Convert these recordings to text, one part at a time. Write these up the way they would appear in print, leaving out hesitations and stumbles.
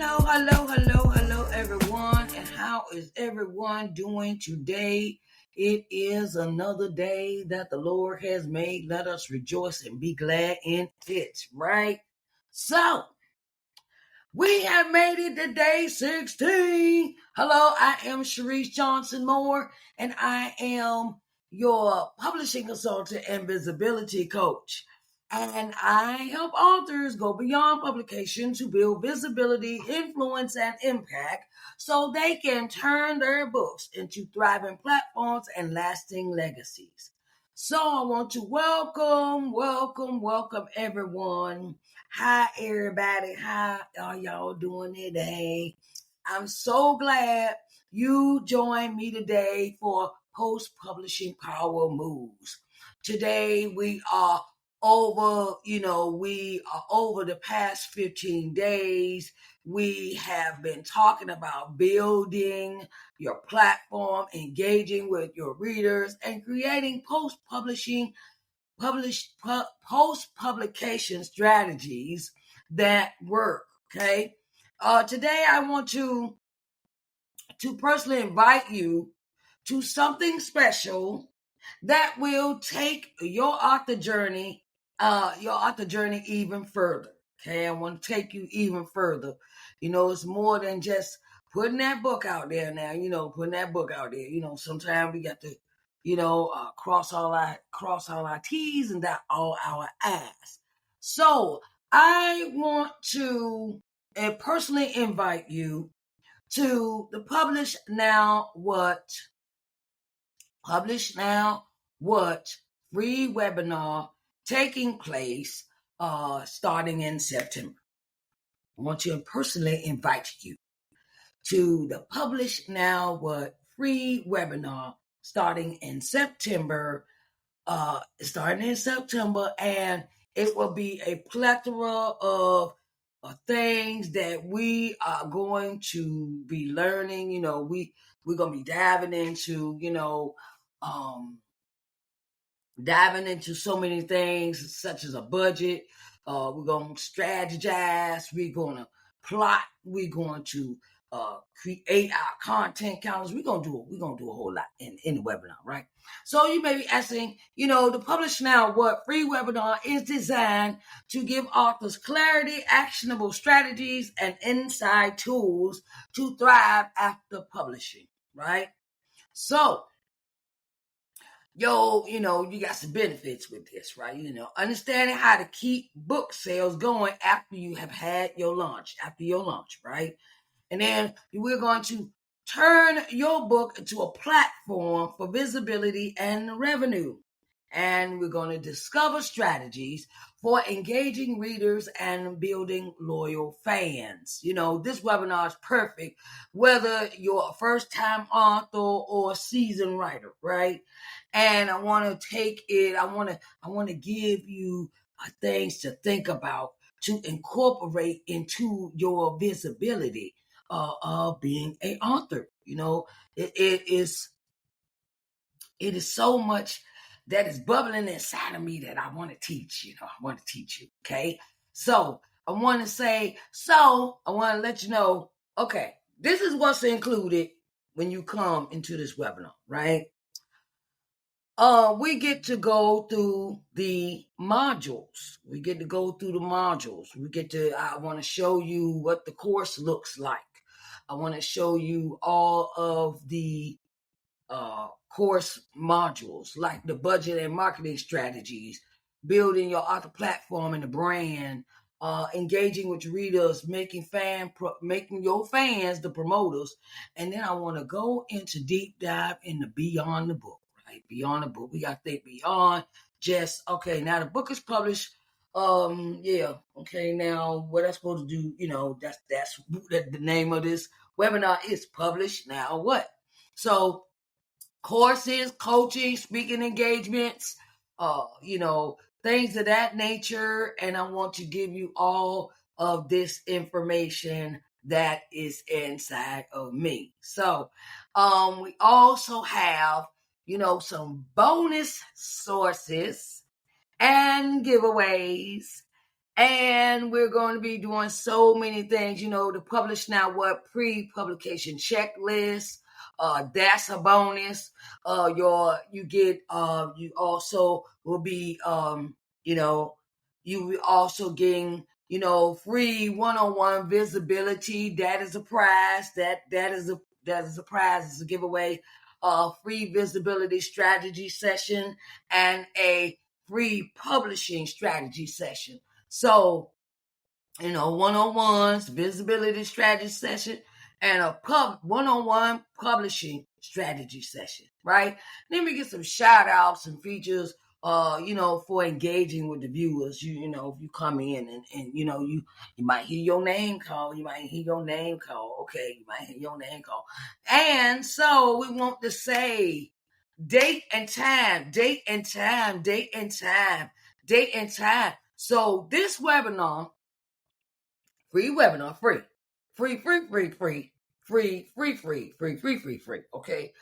Hello, everyone. And how is everyone doing today? It is another day that the Lord has made. Let us rejoice and be glad in it, right? So, we have made it to day 16. Hello, I am Sharice Johnson Moore, and I am your publishing consultant and visibility coach. And I help authors go beyond publication to build visibility, influence, and impact so they can turn their books into thriving platforms and lasting legacies. So I want to welcome everyone. Hi, everybody. How are y'all doing today? I'm so glad you joined me today for Post-Publishing Power Moves. Today we are over the past 15 days. We have been talking about building your platform, engaging with your readers, and creating post-publication strategies that work. Okay. Today I want to personally invite you to something special that will take your author journey even further. Okay, I want to take you even further. It's more than just putting that book out there now. Sometimes we got to, cross all our T's and dot all our I's. So I want to personally invite you to the Publish Now What free webinar taking place starting in September. I want to personally invite you to the Publish Now What free webinar starting in September, and it will be a plethora of things that we are going to be learning. We're going to be diving into so many things, such as a budget. We're going to strategize. We're going to plot. We're going to create our content calendars. We're gonna do a whole lot in the webinar, right? So you may be asking, the Publish Now What free webinar is designed to give authors clarity, actionable strategies, and inside tools to thrive after publishing, right? So, you got some benefits with this, right? Understanding how to keep book sales going after you have had your launch, right? And then we're going to turn your book into a platform for visibility and revenue. And we're going to discover strategies for engaging readers and building loyal fans. This webinar is perfect whether you're a first-time author or a seasoned writer, right? And I want to give you things to think about to incorporate into your visibility of being an author. It is so much that is bubbling inside of me that I want to teach. I want to teach you. Okay. So I want to let you know, okay, this is what's included when you come into this webinar, right? We get to go through the modules. I want to show you what the course looks like. I want to show you all of the course modules, like the budget and marketing strategies, building your author platform and the brand, engaging with readers, making your fans the promoters. And then I want to go into deep dive into beyond the book, right? Beyond the book. We got to think beyond just, okay, now the book is published. Okay, now what I'm supposed to do, that's the name of this webinar is Publish Now What. So courses, coaching, speaking engagements, things of that nature. And I want to give you all of this information that is inside of me. So, we also have, some bonus sources and giveaways And we're going to be doing so many things, to publish now what pre-publication checklist. That's a bonus. You also will be, you will also getting, free one-on-one visibility. That is a prize. That is a prize. It's a giveaway. Free visibility strategy session and a free publishing strategy session. So, one-on-ones, visibility strategy session, and a one-on-one publishing strategy session, right? Then we get some shout outs and features, for engaging with the viewers. If you come in and you might hear your name call. You might hear your name call. Okay, you might hear your name call. And so we want to say date and time. So this webinar, free, okay?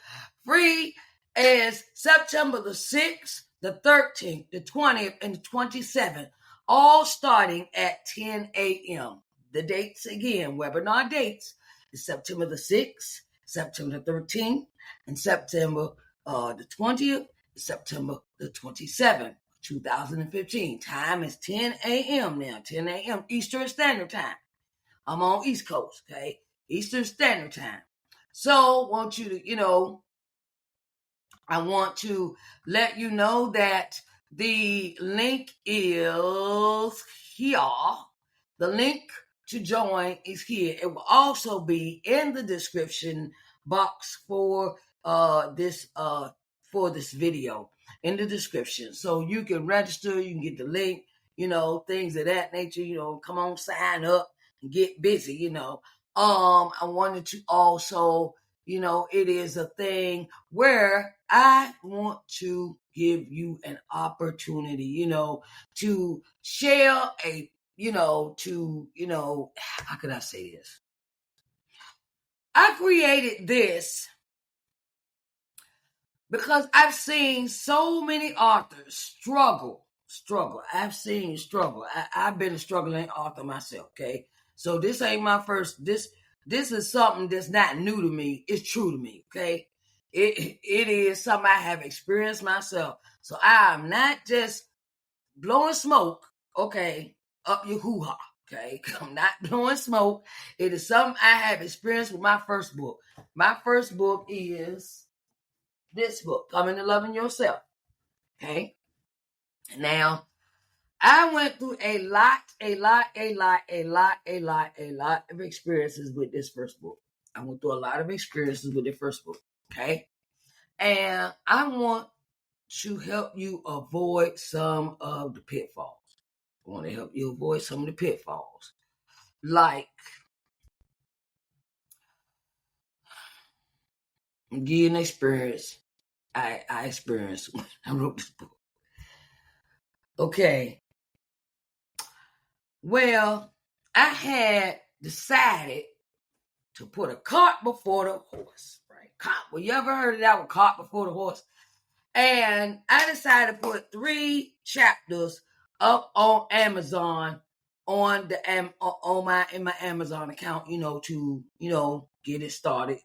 Free is September the 6th, the 13th, the 20th, and the 27th, all starting at 10 a.m. The dates again, webinar dates, is September the 6th, September the 13th, and September the 20th, September the 27th. 2015. Time is 10 a.m. now, 10 a.m. Eastern Standard Time. I'm on East Coast, okay? Eastern Standard Time. So, I want to let you know that the link is here. The link to join is here. It will also be in the description box for this video, in the description. So you can register, you can get the link, things of that nature, come on, sign up and get busy, I wanted to also, it is a thing where I want to give you an opportunity, to share how could I say this? I created this because I've seen so many authors struggle. I've seen struggle. I've been a struggling author myself, okay? So this ain't my first, this is something that's not new to me. It's true to me, okay? It is something I have experienced myself. So I'm not just blowing smoke, okay, up your hoo-ha, okay? I'm not blowing smoke. It is something I have experienced with my first book. My first book is this book, Coming to Loving Yourself, okay? Now, I went through a lot of experiences with this first book. I went through a lot of experiences with the first book, okay? And I want to help you avoid some of the pitfalls. I want to help you avoid some of the pitfalls. Like, give you an experience I experienced when I wrote this book. Okay. Well, I had decided to put a cart before the horse, right? Cart. Well, you ever heard of that one, cart before the horse? And I decided to put 3 chapters up on Amazon in my Amazon account, to get it started,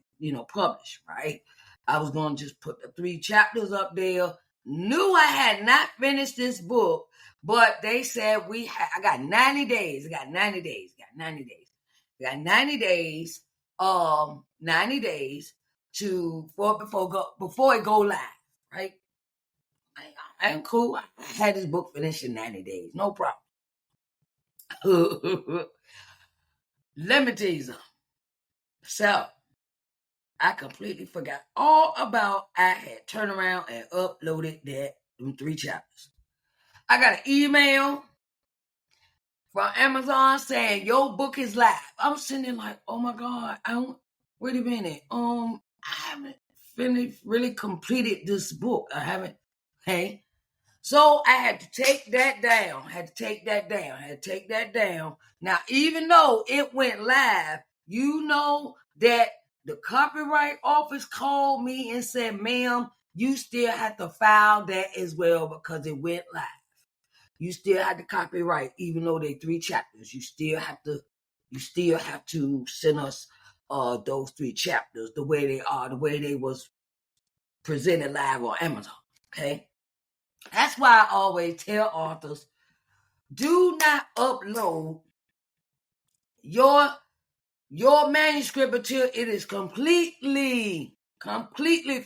published, right? I was going to just put the 3 chapters up there. Knew I had not finished this book, but they said I got 90 days. I got 90 days. I got 90 days. 90 days before it go live, right? I'm cool. I had this book finished in 90 days. No problem. Let me tell you something. So, I completely forgot all about I had turned around and uploaded them 3 chapters. I got an email from Amazon saying your book is live. I'm sitting there like, oh my God, wait a minute. I haven't really completed this book. I haven't, hey. So I had to take that down. Now, even though it went live, that the copyright office called me and said, ma'am, you still have to file that as well because it went live. you still have to copyright, even though they 3 chapters. You still have to send us those 3 chapters the way they are, the way they was presented live on Amazon. Okay, that's why I always tell authors, do not upload your manuscript until it is completely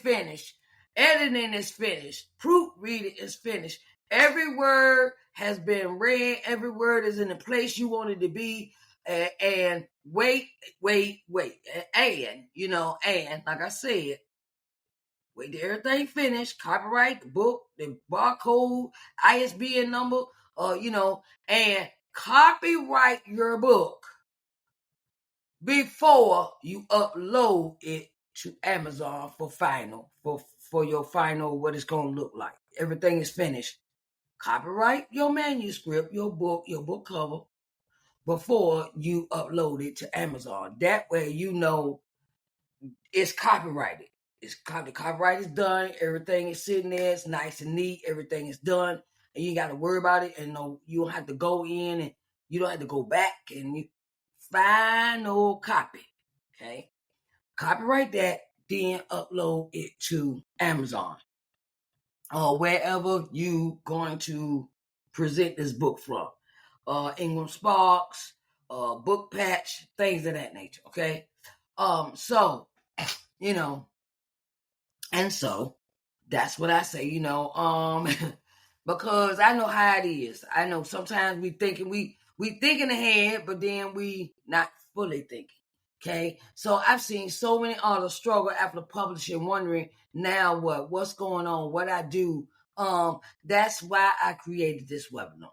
finished. Editing is finished. Proofreading is finished. Every word has been read. Every word is in the place you want it to be. And wait. And like I said, wait till everything finished. Copyright, the book, the barcode, ISBN number, and copyright your book before you upload it to Amazon for your final, what it's going to look like. Everything is finished. Copyright your manuscript, your book cover, before you upload it to Amazon. That way you know it's copyrighted. The copyright is done. Everything is sitting there. It's nice and neat. Everything is done. And you got to worry about it. And you don't have to go in and you don't have to go back and you final copy. Okay. Copyright that, then upload it to Amazon or wherever you going to present this book from. Ingram Sparks, Book Patch, things of that nature. Okay. So, and so that's what I say, because I know how it is. I know sometimes we thinking ahead, but then we not fully thinking. Okay, so I've seen so many authors struggle after publishing, wondering now what's going on, what I do. That's why I created this webinar,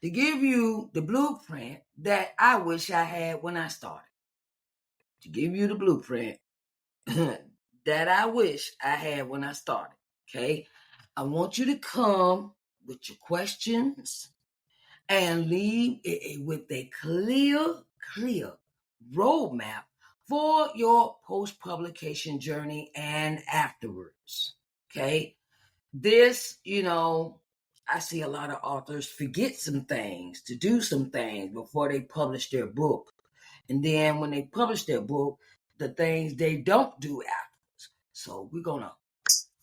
to give you the blueprint that I wish I had when I started. To give you the blueprint that I wish I had when I started. Okay, I want you to come with your questions and leave it with a clear roadmap for your post-publication journey and afterwards. Okay, this, I see a lot of authors forget some things, to do some things before they publish their book. And then when they publish their book, the things they don't do afterwards. So we're going to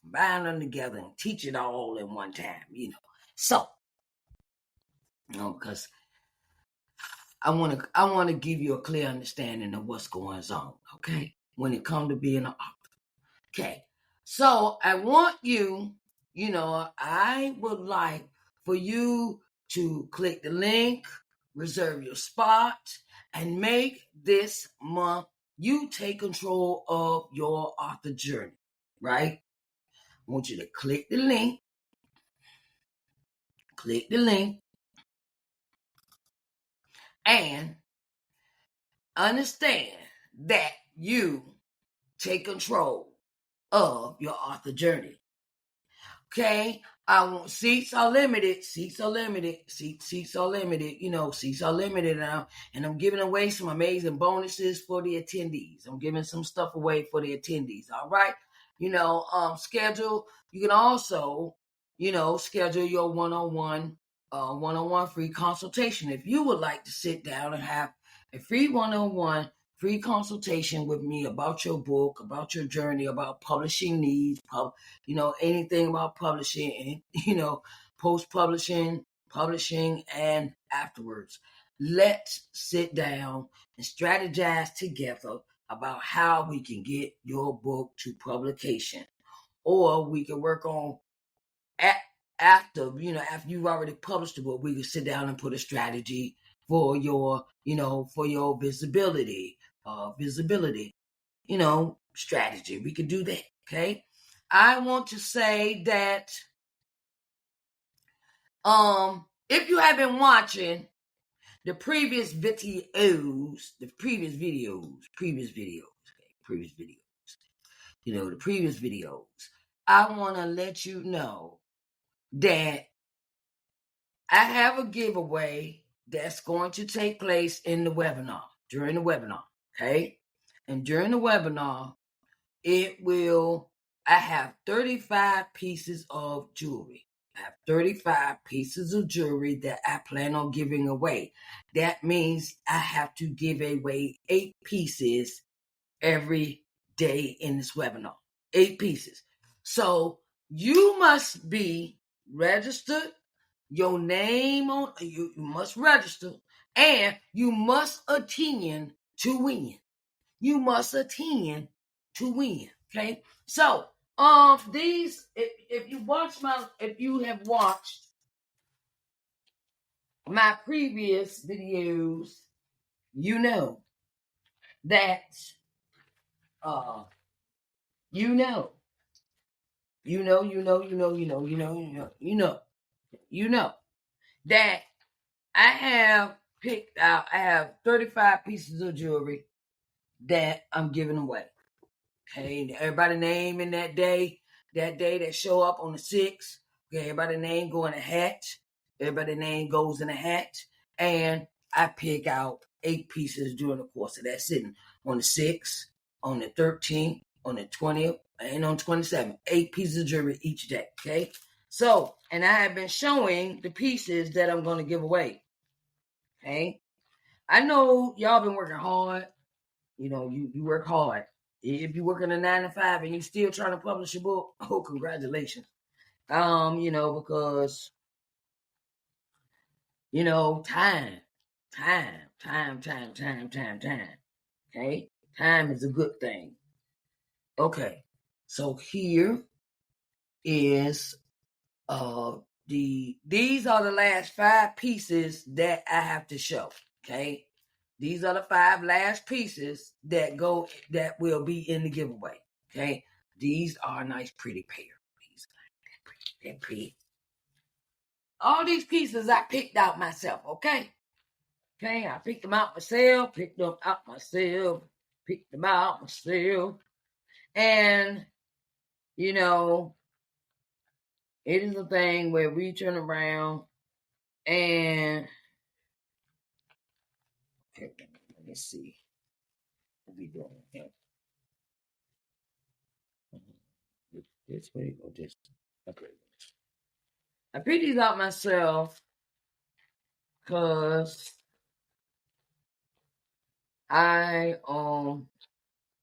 combine them together and teach it all in one time, So, because I want to give you a clear understanding of what's going on, okay? When it comes to being an author. Okay. So I want you, I would like for you to click the link, reserve your spot, and make this month you take control of your author journey, right? I want you to click the link, and understand that you take control of your author journey. Okay, seats are limited. Seats are limited now, and I'm giving away some amazing bonuses for the attendees. I'm giving some stuff away for the attendees. All right, schedule. You can also, schedule your one-on-one free consultation if you would like to sit down and have a free one-on-one free consultation with me about your book, about your journey, about publishing needs, anything about publishing and, post-publishing, publishing, and afterwards. Let's sit down and strategize together about how we can get your book to publication. Or we can work on after you've already published the book, we can sit down and put a strategy for your visibility, strategy. We could do that. Okay. I want to say that, if you have been watching the previous videos, the previous videos, I want to let you know that I have a giveaway that's going to take place in the webinar, during the webinar, okay? And during the webinar, I have 35 pieces of jewelry, I have 35 pieces of jewelry that I plan on giving away. That means I have to give away 8 pieces every day in this webinar. 8 pieces. So you must be registered. Your name on you must register, and you must attend to win. You must attend to win. Okay. So these if you have watched my previous videos, you know that you know that I have picked out, I have 35 pieces of jewelry that I'm giving away. Okay, everybody name in that day that show up on the 6th. Okay, everybody name go in a hat. Everybody name goes in a hat. And I pick out 8 pieces during the course of that sitting. On the 6th, on the 13th, on the 20th, and on 27th. 8 pieces of jewelry each day. Okay. So, and I have been showing the pieces that I'm going to give away. Okay. I know y'all been working hard. You know, you work hard. If you work in a 9 to 5 and you still trying to publish a book, oh, congratulations. Because time. Okay, time is a good thing. Okay, so here is these are the last 5 pieces that I have to show. Okay. These are the 5 last pieces that will be in the giveaway. Okay. These are a nice, pretty pair. They're pretty. All these pieces I picked out myself. Okay. Okay. I picked them out myself. And, it is a thing where we turn around and, okay, let me see. What we doing here? This way or this? Okay. I picked these out myself because I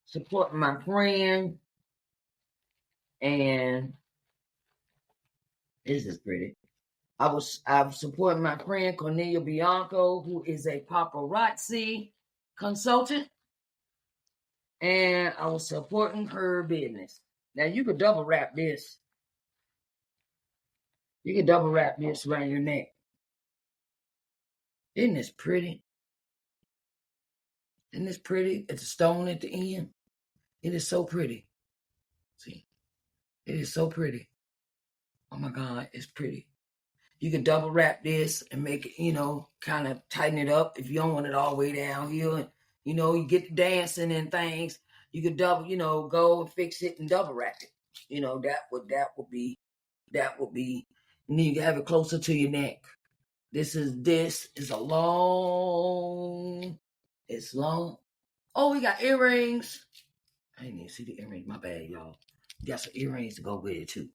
supporting my friend, and this is pretty. I'm supporting my friend Cornelia Bianco, who is a paparazzi consultant, and I was supporting her business. Now you could double wrap this. You can double wrap this around your neck. Isn't this pretty? Isn't this pretty? It's a stone at the end. It is so pretty. See, it is so pretty. Oh my God, it's pretty. You can double wrap this and make it, kind of tighten it up if you don't want it all the way down here. And, you get to dancing and things. You could double, go and fix it and double wrap it. That would be, and then you can have it closer to your neck. This is it's long. Oh, we got earrings. I didn't even see the earrings. My bad, y'all. We got some earrings to go with it too.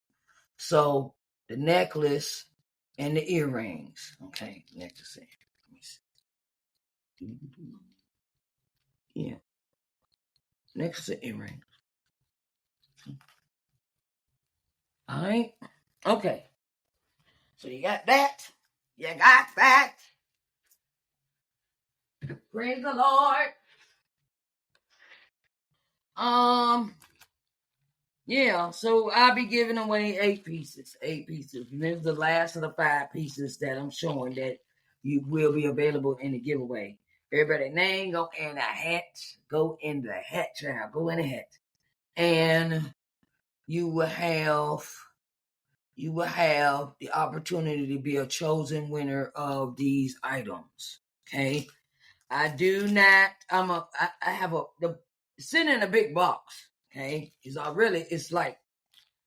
So the necklace and the earrings. Okay, necklace. Let me see. Yeah. Necklace and earrings. All right. Okay. So you got that. You got that. Praise the Lord. Yeah, so I'll be giving away 8 pieces. 8 pieces. And this is the last of the 5 pieces that I'm showing that you will be available in the giveaway. Everybody name go in a hat. Go in the hat, child. Go in the hat. And you will have the opportunity to be a chosen winner of these items. Okay. I do not, I have sitting in a big box. Okay. It's like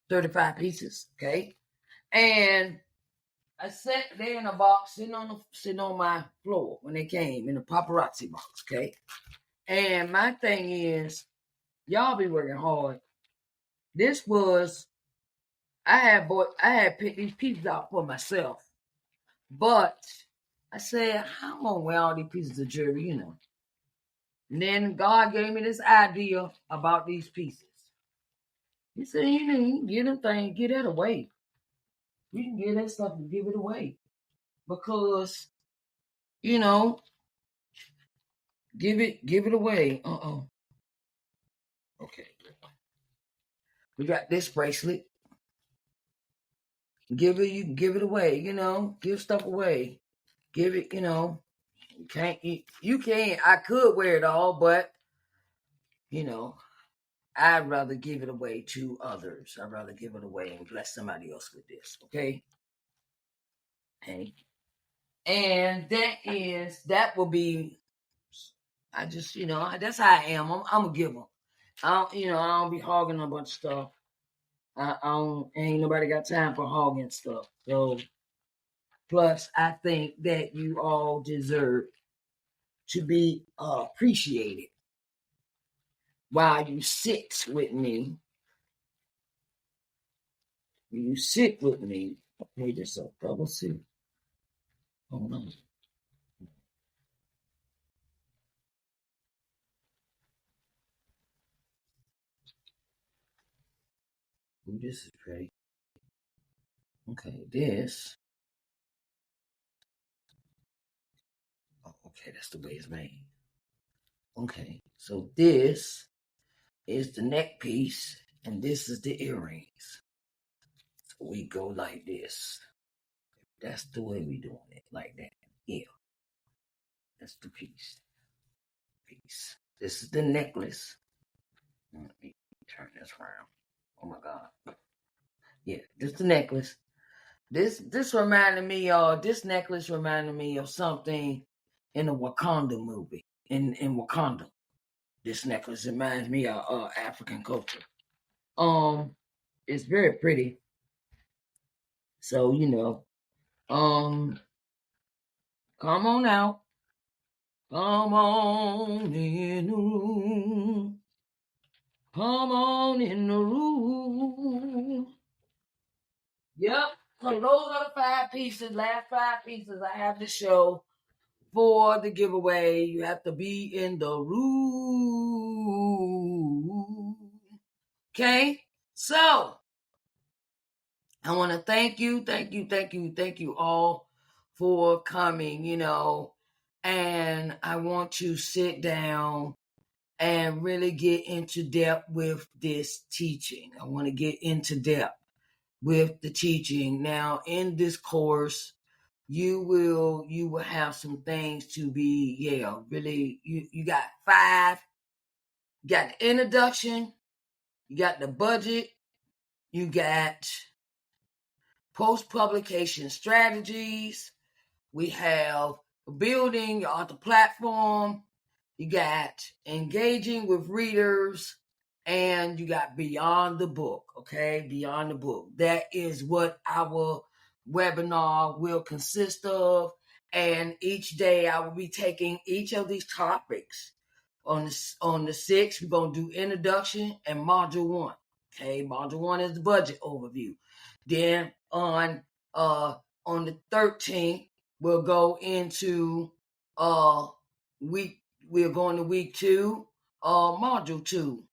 35 pieces. Okay. And I sat there in a box sitting on my floor when they came in a paparazzi box. Okay. And my thing is, y'all be working hard. This was I had picked these pieces out for myself, but I said, I'm gonna wear all these pieces of jewelry, you know. And then God gave me this idea about these pieces. He said, you can get them things, get that away. You can get that stuff and give it away. Because, you know, give it away. Okay. We got this bracelet. You can give it away, you know, give stuff away. Give it, you know. You can't. I could wear it all, but you know, I'd rather give it away to others. I'd rather give it away and bless somebody else with this. Okay. Okay. And that will be. I just, you know, that's how I am. I'm a giver. I don't be hogging a bunch of stuff. I don't. Ain't nobody got time for hogging stuff. So, plus, I think that you all deserve to be appreciated while you sit with me. You sit with me. Okay, this a double C. Hold on. Ooh, this is great. Okay, this. Oh, okay, that's the way it's made. Okay, so this is the neck piece, and this is the earrings. So we go like this. That's the way we doing it, like that. Yeah, that's the piece. This is the necklace. Let me turn this around. Oh my God. Yeah, this is the necklace. This reminded me of this necklace reminded me of something in a Wakanda movie. In Wakanda, this necklace reminds me of African culture. It's very pretty. So come on out, come on in the room, come on in the room. Yep. So those are the last 5 pieces I have to show for the giveaway. You have to be in the room. Okay? So I want to thank you all for coming, and I want to sit down and really get into depth with this teaching. I want to get into depth with the teaching. Now, in this course, you will have some things to be, really, you got 5. You got the introduction, you got the budget, you got post-publication strategies, we have building your author platform, you got engaging with readers, and you got beyond the book. Okay, beyond the book. That is what our webinar will consist of. And each day I will be taking each of these topics. On the 6th, we're going to do introduction and module 1. Okay, module 1 is the budget overview. Then on the 13th, we'll go into we're going to week 2, module 2,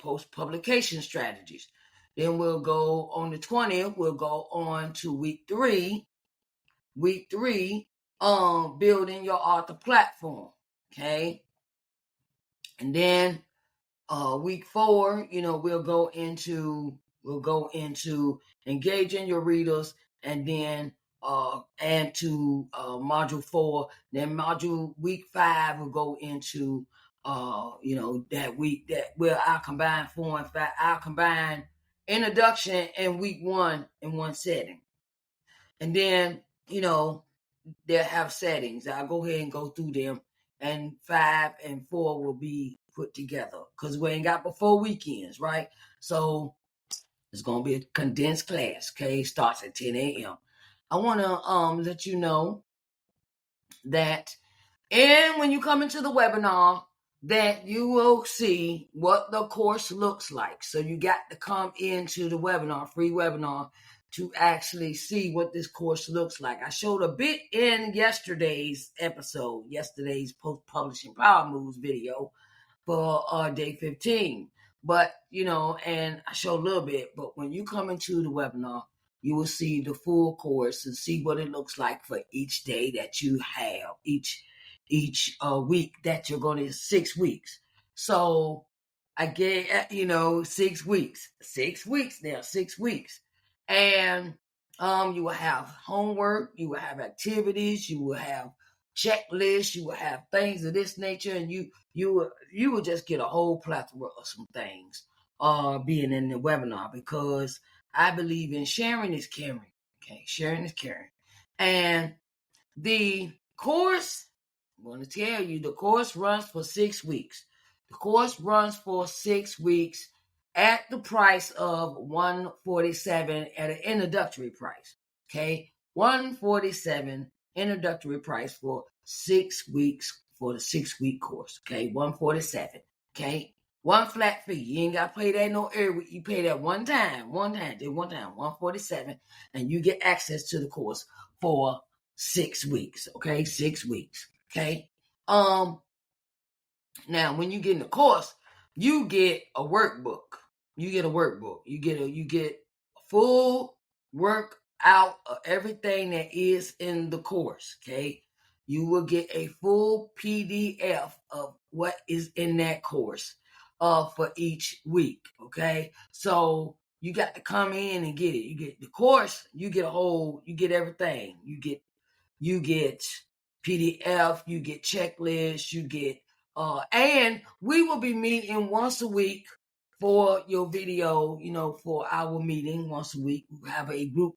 post publication strategies. Then we'll go on the 20th, we'll go on to week 3, building your author platform. Okay. And then week 4, we'll go into engaging your readers, and then and to module 4. Then week 5 will go into that week that where I'll combine 4 and 5. I'll combine introduction and week 1 in one setting, and then they'll have settings. I'll go ahead and go through them, and 5 and 4 will be put together because we ain't got but 4 weekends, right? So it's gonna be a condensed class. Okay, starts at 10 a.m. I want to let you know that, and when you come into the webinar, that you will see what the course looks like. So you got to come into the webinar, free webinar, to actually see what this course looks like. I showed a bit in yesterday's episode, yesterday's post-publishing power moves video for day 15. But, and I showed a little bit, but when you come into the webinar, you will see the full course and see what it looks like for each day that you have, each week that you're going to, 6 weeks. So I gave, 6 weeks, 6 weeks now, 6 weeks. And you will have homework, you will have activities, you will have checklists, you will have things of this nature, and you will just get a whole plethora of some things being in the webinar, because I believe in sharing is caring. Okay, sharing is caring. And the course, I'm going to tell you, the course runs for 6 weeks. The course runs for 6 weeks at the price of $147 at an introductory price. Okay, $147 introductory price for 6 weeks for the 6-week course. Okay, $147. Okay, one flat fee. You ain't got to pay that no every week. You pay that one time, $147, and you get access to the course for 6 weeks. Okay, 6 weeks. Okay. Now when you get in the course, you get a workbook. You get a full work out of everything that is in the course. Okay. You will get a full PDF of what is in that course for each week. Okay. So you got to come in and get it. You get the course, you get everything. You get PDF, you get checklists, you get, and we will be meeting once a week for your video, for our meeting once a week. We have a group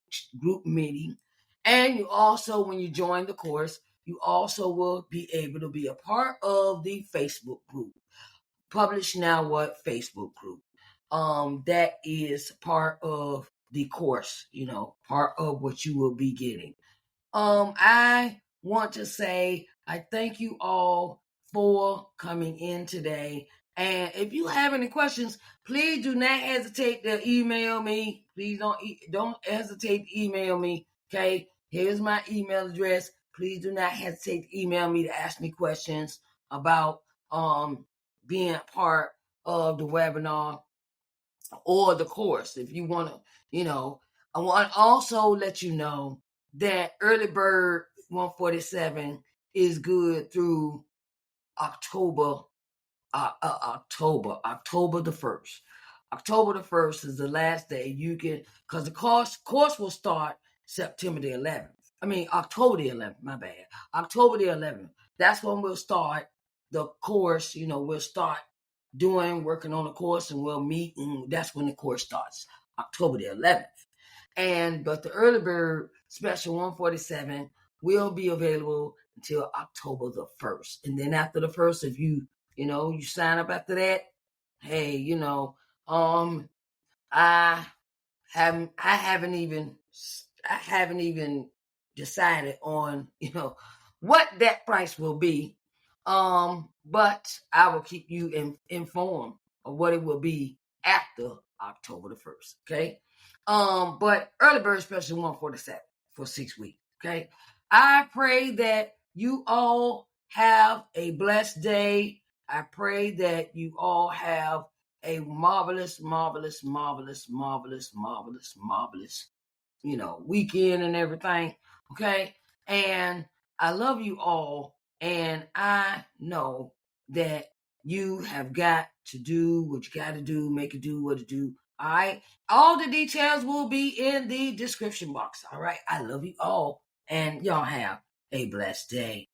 meeting. And you also, when you join the course, you also will be able to be a part of the Facebook group. Publish Now What Facebook group. That is part of the course, part of what you will be getting. I want to say I thank you all for coming in today. And if you have any questions, please do not hesitate to email me. Please don't hesitate to email me. Okay, here's my email address. Please do not hesitate to email me to ask me questions about being a part of the webinar or the course. If you want to, I want to also let you know that Early Bird 147 is good through October the 1st. October the 1st is the last day you can, because the course will start September the 11th. October the 11th, my bad. October the 11th. That's when we'll start the course. We'll start working on the course, and we'll meet, and that's when the course starts, October the 11th. But the Early Bird Special 147 will be available until October the 1st. And then after the 1st, if you sign up after that, hey, I haven't even decided on, what that price will be. But I will keep you informed of what it will be after October the 1st. Okay. But Early Bird Special 147 for 6 weeks. Okay. I pray that you all have a blessed day. I pray that you all have a marvelous, marvelous, marvelous, marvelous, marvelous, marvelous, weekend and everything. Okay. And I love you all. And I know that you have got to do what you got to do, make it do what it do. All right. All the details will be in the description box. All right. I love you all. And y'all have a blessed day.